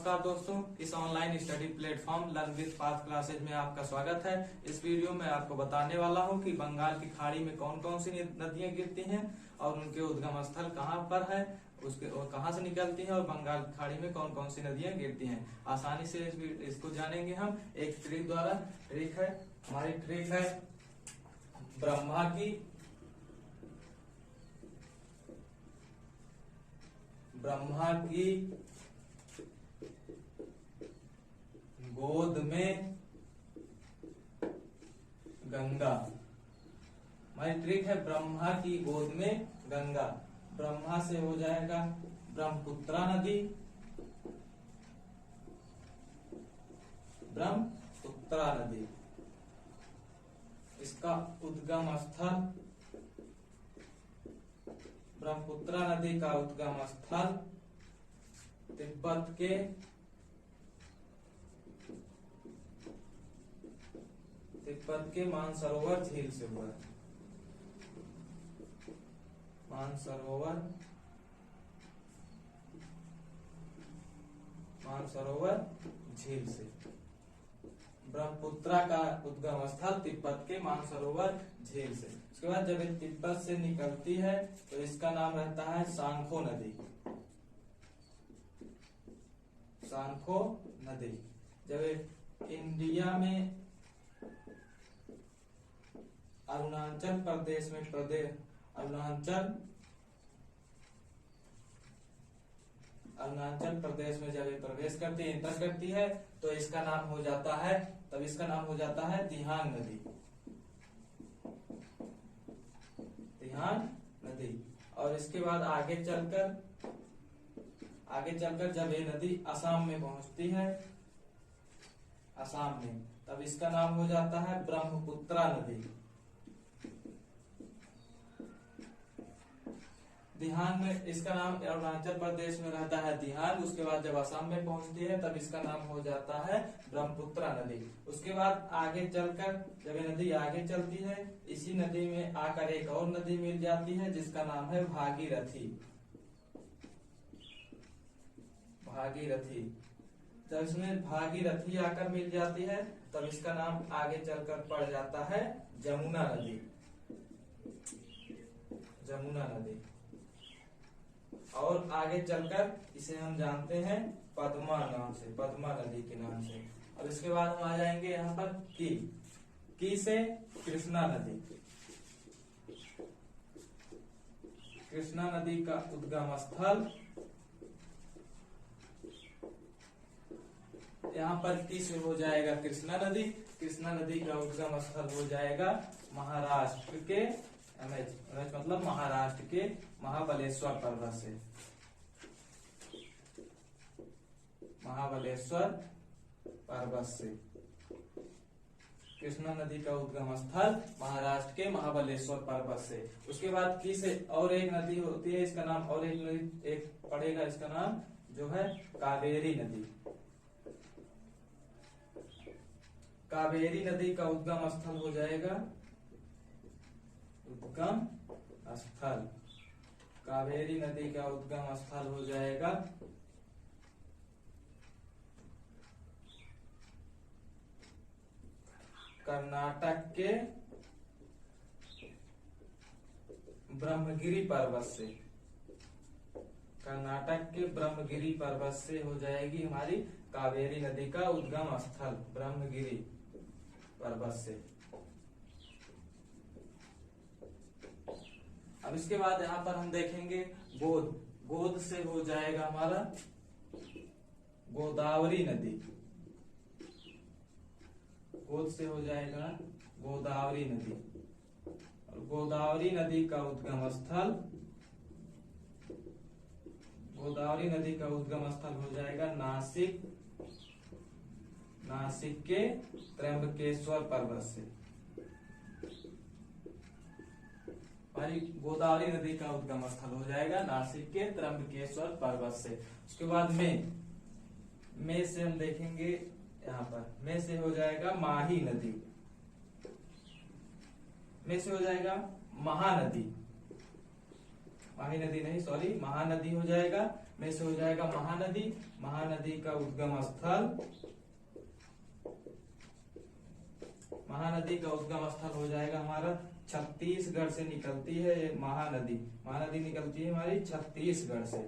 नमस्कार दोस्तों, इस online study platform learn with path classes में आपका स्वागत है। इस वीडियो में आपको बताने वाला हूं कि बंगाल की खाड़ी में कौन कौन सी नदियां गिरती हैं और उनके उद्गम स्थल कहां पर है, उसके और कहां से निकलती हैं और बंगाल की खाड़ी में कौन कौन सी नदियां गिरती हैं। आसानी से इसको जानेंगे हम एक ट्रिक द्वारा। ट्रिक है, हमारी ट्रिक है ब्रह्मा की गोद में गंगा। हमारी ट्रिक है ब्रह्मा की गोद में गंगा। ब्रह्मा से हो जाएगा ब्रह्मपुत्रा नदी, ब्रह्मपुत्रा नदी। इसका उद्गम स्थल, ब्रह्मपुत्रा नदी का उद्गम स्थल तिब्बत के मानसरोवर झील से हुआ है। मानसरोवर झील से ब्रह्मपुत्रा का उद्गम स्थल तिब्बत के मानसरोवर झील से। उसके बाद जब ये तिब्बत से निकलती है तो इसका नाम रहता है सांखो नदी। सांखो नदी जब इंडिया में अरुणाचल प्रदेश में अरुणाचल प्रदेश में जब ये प्रवेश करती है, इंटर करती है, तो इसका नाम हो जाता है दिहांग नदी। दिहांग नदी। और इसके बाद आगे चलकर जब ये नदी असम में पहुंचती है, असम में, तब इसका नाम हो जाता है ब्रह्मपुत्रा नदी। दिहांग में इसका नाम अरुणाचल प्रदेश में रहता है दिहांग। उसके बाद जब असम में पहुंचती है तब इसका नाम हो जाता है ब्रह्मपुत्रा नदी। उसके बाद आगे चलकर जब ये नदी आगे चलती है, इसी नदी में आकर एक और नदी मिल जाती है जिसका नाम है भागीरथी। जब इसमें भागीरथी आकर मिल जाती है तब इसका नाम आगे चलकर पड़ जाता है जमुना नदी। और आगे चलकर इसे हम जानते हैं पद्मा नदी के नाम से। और इसके बाद हम आ जाएंगे यहाँ पर की से कृष्णा नदी का उद्गम स्थल, यहाँ पर की से हो जाएगा कृष्णा नदी का उद्गम स्थल हो जाएगा महाराष्ट्र के मतलब महाराष्ट्र के महाबलेश्वर पर्वत से। कृष्णा नदी का उद्गम स्थल महाराष्ट्र के महाबलेश्वर पर्वत से। उसके बाद की से और एक नदी होती है, इसका नाम और एक पड़ेगा, इसका नाम जो है कावेरी नदी। कावेरी नदी का उद्गम स्थल हो जाएगा कावेरी नदी का उद्गम स्थल हो जाएगा कर्नाटक के ब्रह्मगिरी पर्वत से हो जाएगी हमारी कावेरी नदी का उद्गम स्थल ब्रह्मगिरी पर्वत से। अब इसके बाद यहाँ पर हम देखेंगे गोद से हो जाएगा हमारा गोदावरी नदी। गोद से हो जाएगा गोदावरी नदी। और गोदावरी नदी का उद्गम स्थल हो जाएगा नासिक के त्र्यंबकेश्वर पर्वत से। हमारी गोदावरी नदी का उद्गम स्थल हो जाएगा नासिक के त्र्यंबकेश्वर पर्वत से। उसके बाद में से हम देखेंगे, यहाँ पर में से हो जाएगा माही नदी। में से हो जाएगा महानदी। माही नदी नहीं, सॉरी, महानदी हो जाएगा, में से हो जाएगा महानदी। महानदी का उद्गम स्थल, महानदी का उद्गम स्थल हो जाएगा हमारा छत्तीसगढ़ से निकलती है ये महानदी। महानदी निकलती है हमारी छत्तीसगढ़ से,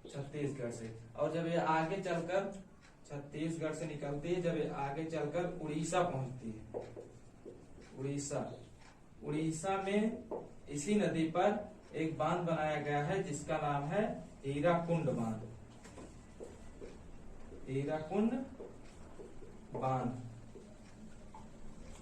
छत्तीसगढ़ से। और जब ये आगे चलकर छत्तीसगढ़ से निकलती है, जब ये आगे चलकर उड़ीसा पहुंचती है, उड़ीसा, उड़ीसा में इसी नदी पर एक बांध बनाया गया है जिसका नाम है हीराकुंड बांध, हीराकुंड बांध।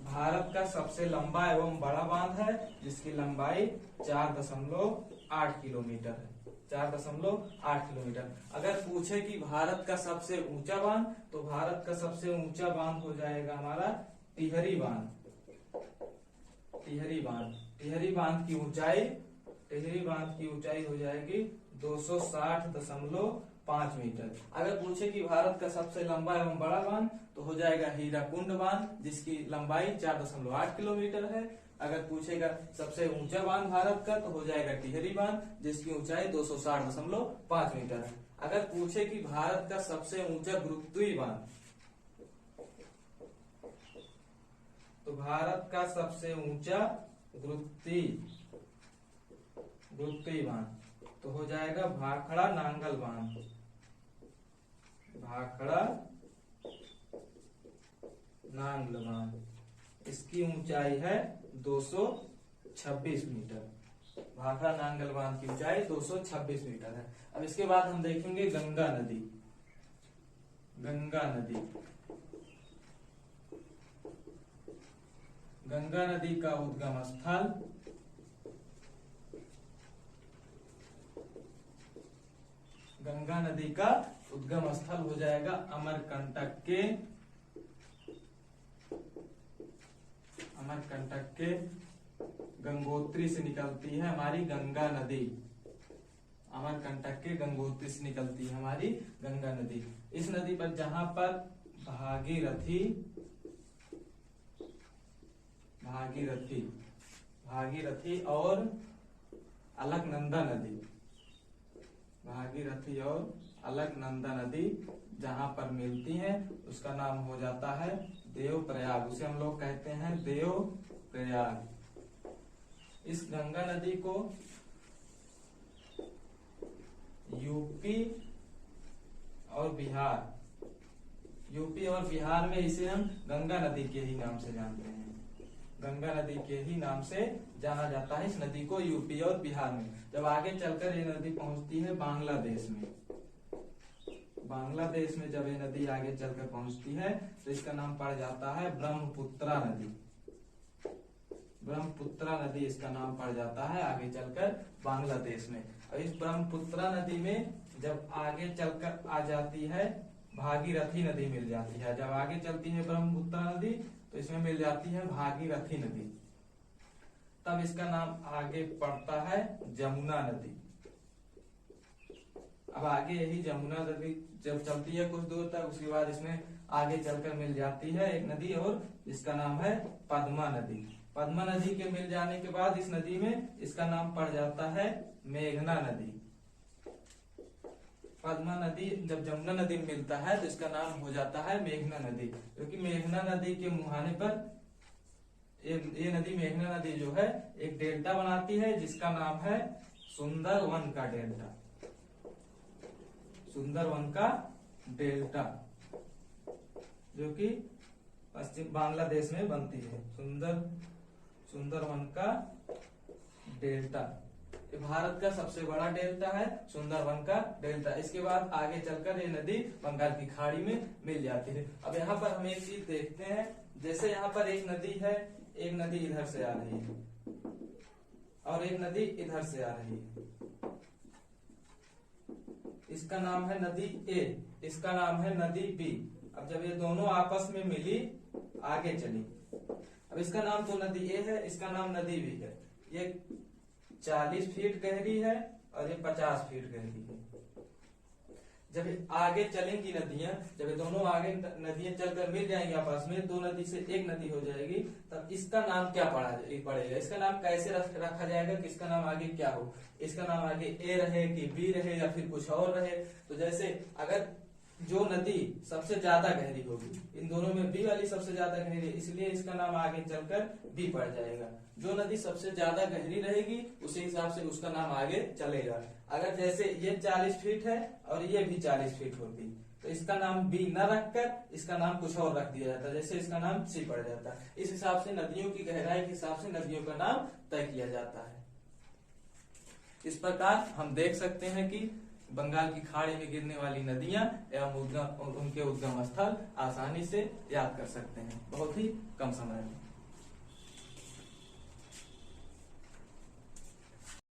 भारत का सबसे लंबा एवं बड़ा बांध है जिसकी लंबाई 4.8 किलोमीटर है, 4.8 किलोमीटर। अगर पूछे कि भारत का सबसे ऊंचा बांध, तो भारत का सबसे ऊंचा बांध हो जाएगा हमारा टिहरी बांध, टिहरी बांध। टिहरी बांध की ऊंचाई, टिहरी बांध की ऊंचाई हो जाएगी 260.5 मीटर। अगर पूछे कि भारत का सबसे लंबा एवं बड़ा बांध, तो हो जाएगा हीराकुंड बांध जिसकी लंबाई 4.8 किलोमीटर है। अगर पूछेगा सबसे ऊंचा बांध भारत का, तो हो जाएगा टिहरी बांध जिसकी ऊंचाई 260.5 मीटर है। अगर पूछे कि भारत का सबसे ऊंचा गुरुत्वीय बांध, तो भारत का सबसे ऊंचा गुरुत्वीय बांध तो हो जाएगा भाखड़ा नांगल बांध, भाखड़ा नांगल बांध। इसकी ऊंचाई है 226 मीटर, भाखड़ा नांगल बांध की ऊंचाई 226 मीटर है। अब इसके बाद हम देखेंगे गंगा नदी, गंगा नदी। गंगा नदी का उद्गम स्थल, गंगा नदी का उद्गम स्थल हो जाएगा अमरकंटक के, अमरकंटक के गंगोत्री से निकलती है हमारी गंगा नदी, अमरकंटक के गंगोत्री से निकलती है हमारी गंगा नदी। इस नदी पर जहां पर भागीरथी, भागीरथी, भागीरथी और अलकनंदा नदी, भागीरथी और अलकनंदा नदी जहां पर मिलती हैं उसका नाम हो जाता है देवप्रयाग, उसे हम लोग कहते हैं देवप्रयाग। इस गंगा नदी को यूपी और बिहार, यूपी और बिहार में इसे हम गंगा नदी के ही नाम से जानते हैं, गंगा नदी के ही नाम से जाना जाता है इस नदी को यूपी और बिहार में। जब आगे चलकर ये नदी पहुंचती है बांग्लादेश में, बांग्लादेश में जब ये नदी आगे चलकर पहुंचती है तो इसका नाम पड़ जाता है ब्रह्मपुत्रा नदी, ब्रह्मपुत्रा नदी इसका नाम पड़ जाता है आगे चलकर बांग्लादेश में। और इस ब्रह्मपुत्रा नदी में जब आगे चलकर आ जाती है भागीरथी नदी मिल जाती है, जब आगे चलती है ब्रह्मपुत्रा नदी तो इसमें मिल जाती है भागीरथी नदी, तब इसका नाम आगे पड़ता है जमुना नदी। अब आगे यही जमुना नदी जब चलती है कुछ दूर तक, उसके बाद इसमें आगे चलकर मिल जाती है एक नदी और इसका नाम है पद्मा नदी। पद्मा नदी के मिल जाने के बाद इस नदी में इसका नाम पड़ जाता है मेघना नदी। पद्मा नदी जब जमुना नदी में मिलता है तो इसका नाम हो जाता है मेघना नदी, क्योंकि मेघना नदी के मुहाने पर ये नदी मेघना नदी जो है एक डेल्टा बनाती है जिसका नाम है सुंदरवन का डेल्टा, सुंदरवन का डेल्टा, जो कि पश्चिम बांग्लादेश में बनती है। सुंदरवन का डेल्टा, ये भारत का सबसे बड़ा डेल्टा है सुंदरवन का डेल्टा। इसके बाद आगे चलकर ये नदी बंगाल की खाड़ी में मिल जाती है। अब यहाँ पर हम एक चीज देखते हैं, जैसे यहाँ पर एक नदी है, एक नदी इधर से आ रही है और एक नदी इधर से आ रही है, इसका नाम है नदी ए, इसका नाम है नदी बी। अब जब ये दोनों आपस में मिली आगे चली, अब इसका नाम तो नदी ए है, इसका नाम नदी बी है। ये 40 फीट गहरी है और ये 50 फीट गहरी है। जब आगे चलेंगी नदियां, जब ये दोनों आगे नदियां चलकर मिल जाएंगी आपस में, दो नदी से एक नदी हो जाएगी, तब इसका नाम क्या पड़ेगा, इसका नाम कैसे रखा जाएगा कि इसका नाम आगे क्या हो, इसका नाम आगे ए रहे कि बी रहे या फिर कुछ और रहे। तो जैसे अगर जो नदी सबसे ज्यादा गहरी होगी, इन दोनों में बी वाली सबसे ज्यादा गहरी है, इसलिए इसका नाम आगे चलकर बी पड़ जाएगा। जो नदी सबसे ज्यादा गहरी रहेगी उसी हिसाब से उसका नाम आगे चलेगा। अगर जैसे ये 40 फीट है और ये भी 40 फीट होगी, तो इसका नाम बी न रखकर इसका नाम कुछ और रख दिया जाता है, जैसे इसका नाम सी पड़ जाता है। इस हिसाब से नदियों की गहराई के हिसाब से नदियों का नाम तय किया जाता है। इस प्रकार हम देख सकते हैं कि बंगाल की खाड़ी में गिरने वाली नदियां एवं उनके उद्गम स्थल आसानी से याद कर सकते हैं, बहुत ही कम समय में।